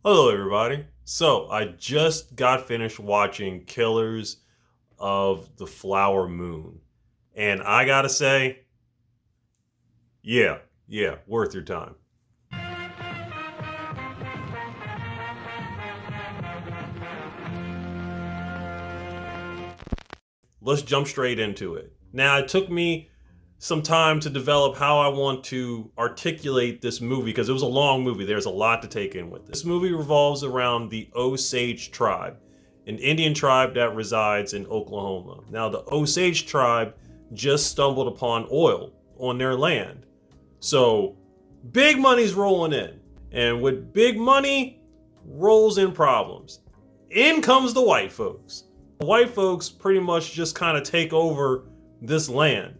Hello, everybody. So, I just got finished watching Killers of the Flower Moon. And I gotta say, yeah, yeah, worth your time. Let's jump straight into it. Now, it took me some time to develop how I want to articulate this movie because it was a long movie. There's a lot to take in with this. This movie revolves around the Osage tribe, an Indian tribe that resides in Oklahoma. Now, the Osage tribe just stumbled upon oil on their land. So, big money's rolling in. And with big money, rolls in problems. In comes the white folks. The white folks pretty much just kind of take over this land,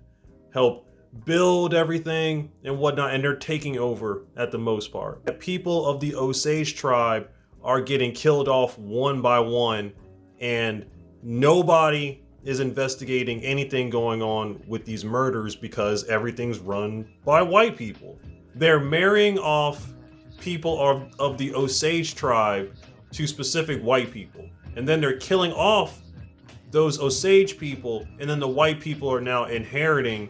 help build everything and whatnot, and they're taking over at the most part. The people of the Osage tribe are getting killed off one by one, and nobody is investigating anything going on with these murders because everything's run by white people. They're marrying off people of the Osage tribe to specific white people, and then they're killing off those Osage people, and then the white people are now inheriting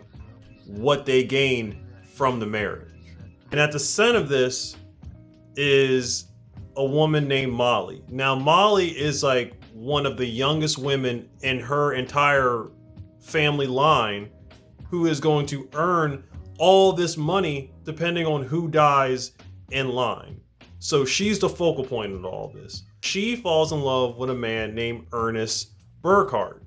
what they gained from the marriage. And at the center of this is a woman named Molly. Now, Molly is like one of the youngest women in her entire family line who is going to earn all this money depending on who dies in line. So she's the focal point of all this. She falls in love with a man named Ernest Burkhart,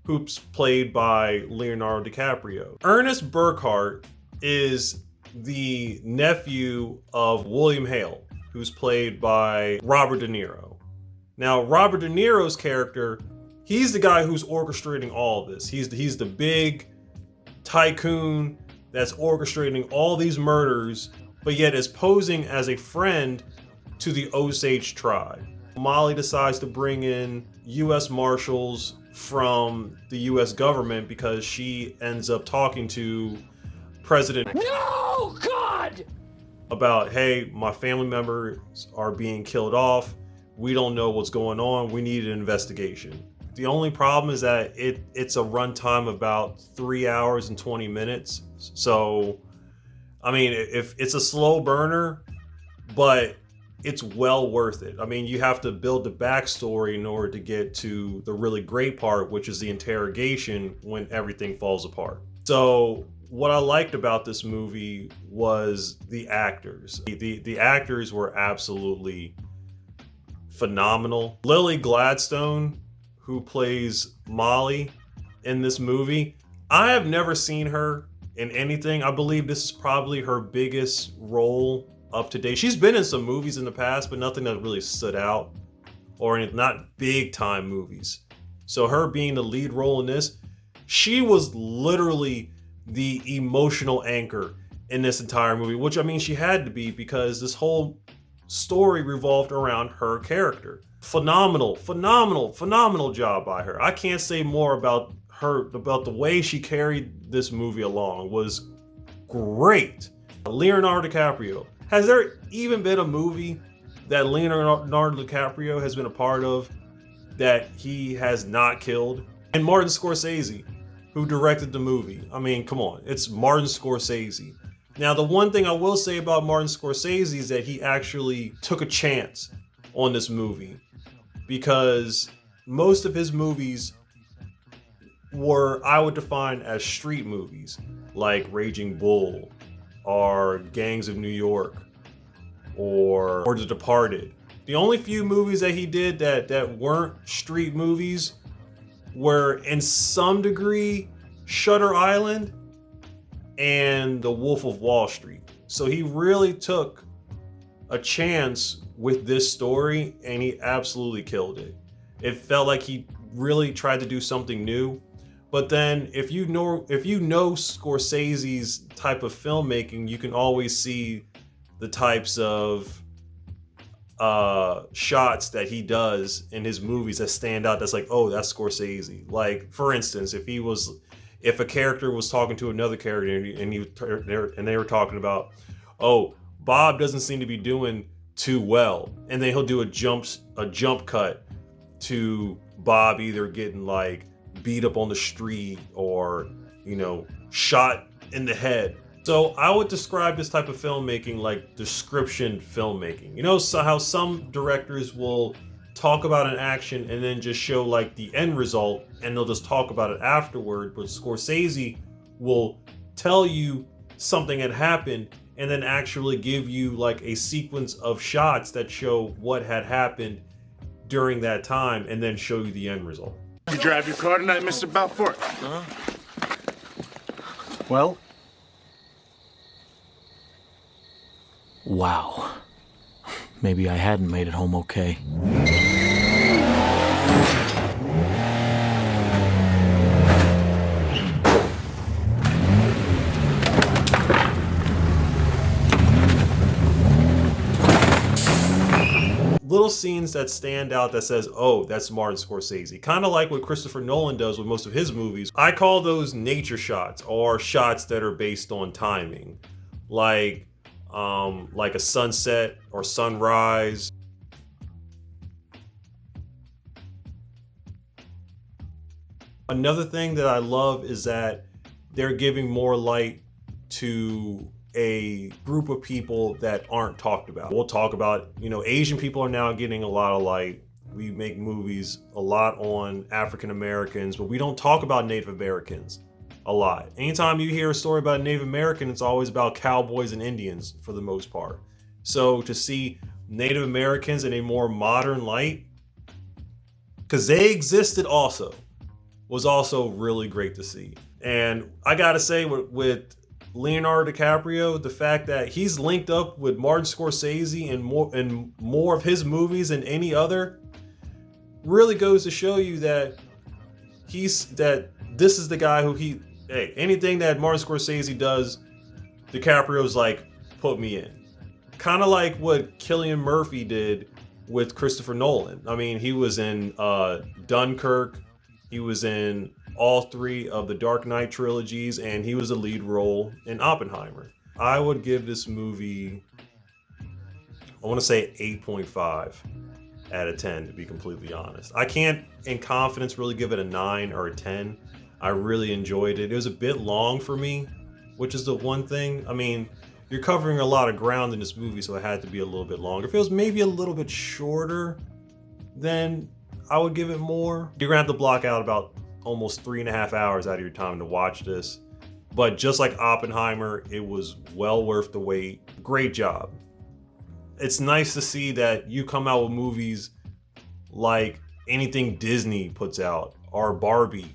who's played by Leonardo DiCaprio. Ernest Burkhart is the nephew of William Hale, who's played by Robert De Niro. Now, Robert De Niro's character, he's the guy who's orchestrating all of this. He's the big tycoon that's orchestrating all these murders, but yet is posing as a friend to the Osage tribe. Molly decides to bring in U.S. Marshals from the U.S. government because she ends up talking to President No, God! about, hey, my family members are being killed off. We don't know what's going on. We need an investigation. The only problem is that it's a runtime of about 3 hours and 20 minutes. So, I mean, if it's a slow burner, but it's well worth it. I mean, you have to build the backstory in order to get to the really great part, which is the interrogation when everything falls apart. So, what I liked about this movie was the actors. The actors were absolutely phenomenal. Lily Gladstone, who plays Molly in this movie, I have never seen her in anything. I believe this is probably her biggest role up to date. She's been in some movies in the past, but nothing that really stood out, or not big time movies. So her being the lead role in this, she was literally the emotional anchor in this entire movie, which I mean she had to be because this whole story revolved around her character. Phenomenal, phenomenal, phenomenal job by her. I can't say more about her, about the way she carried this movie along. It was great. Leonardo DiCaprio. Has there even been a movie that Leonardo DiCaprio has been a part of that he has not killed? And Martin Scorsese, who directed the movie. I mean, come on, it's Martin Scorsese. Now, the one thing I will say about Martin Scorsese is that he actually took a chance on this movie because most of his movies were, I would define as street movies, like Raging Bull or Gangs of New York or The Departed. The only few movies that he did that weren't street movies were in some degree Shutter Island and The Wolf of Wall Street. So he really took a chance with this story and he absolutely killed it. It felt like he really tried to do something new. But then if you know Scorsese's type of filmmaking, you can always see the types of shots that he does in his movies that stand out. That's like, oh, that's Scorsese. Like, for instance, if a character was talking to another character and they were talking about, oh, Bob doesn't seem to be doing too well, and then he'll do a jump cut to Bob either getting like beat up on the street or, you know, shot in the head. So I would describe this type of filmmaking like description filmmaking. You know, so how some directors will talk about an action and then just show like the end result and they'll just talk about it afterward, but Scorsese will tell you something had happened and then actually give you like a sequence of shots that show what had happened during that time and then show you the end result. You drive your car tonight, Mr. Balfour? Well? Wow. Maybe I hadn't made it home okay. Little scenes that stand out that says, oh, that's Martin Scorsese. Kind of like what Christopher Nolan does with most of his movies. I call those nature shots or shots that are based on timing. Like a sunset or sunrise. Another thing that I love is that they're giving more light to a group of people that aren't talked about. We'll talk about, you know, Asian people are now getting a lot of light. We make movies a lot on African Americans, but we don't talk about Native Americans a lot. Anytime you hear a story about a Native American, it's always about cowboys and Indians for the most part. So to see Native Americans in a more modern light, because they existed also, was also really great to see. And I gotta say with Leonardo DiCaprio, the fact that he's linked up with Martin Scorsese in more of his movies than any other really goes to show you that this is the guy who anything that Martin Scorsese does, DiCaprio's like, put me in. Kind of like what Cillian Murphy did with Christopher Nolan. I mean, he was in Dunkirk, he was in all three of the Dark Knight trilogies, and he was a lead role in Oppenheimer. I would give this movie, I want to say 8.5 out of 10, to be completely honest. I can't in confidence really give it a 9 or a 10. I really enjoyed it. It was a bit long for me, which is the one thing. I mean, you're covering a lot of ground in this movie, so it had to be a little bit longer. If it was maybe a little bit shorter, then I would give it more. You're gonna have to block out about almost 3.5 hours out of your time to watch this. But just like Oppenheimer, it was well worth the wait. Great job. It's nice to see that you come out with movies like anything Disney puts out or Barbie,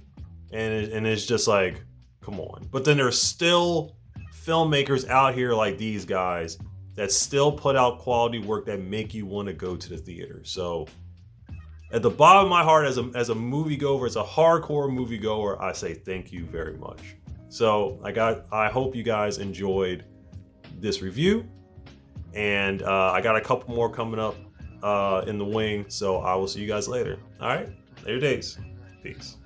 and it's just like, come on. But then there's still filmmakers out here like these guys that still put out quality work that make you want to go to the theater. So at the bottom of my heart, as a moviegoer, as a hardcore moviegoer, I say thank you very much. So I hope you guys enjoyed this review, and I got a couple more coming up in the wing. So I will see you guys later. All right, later days. Peace.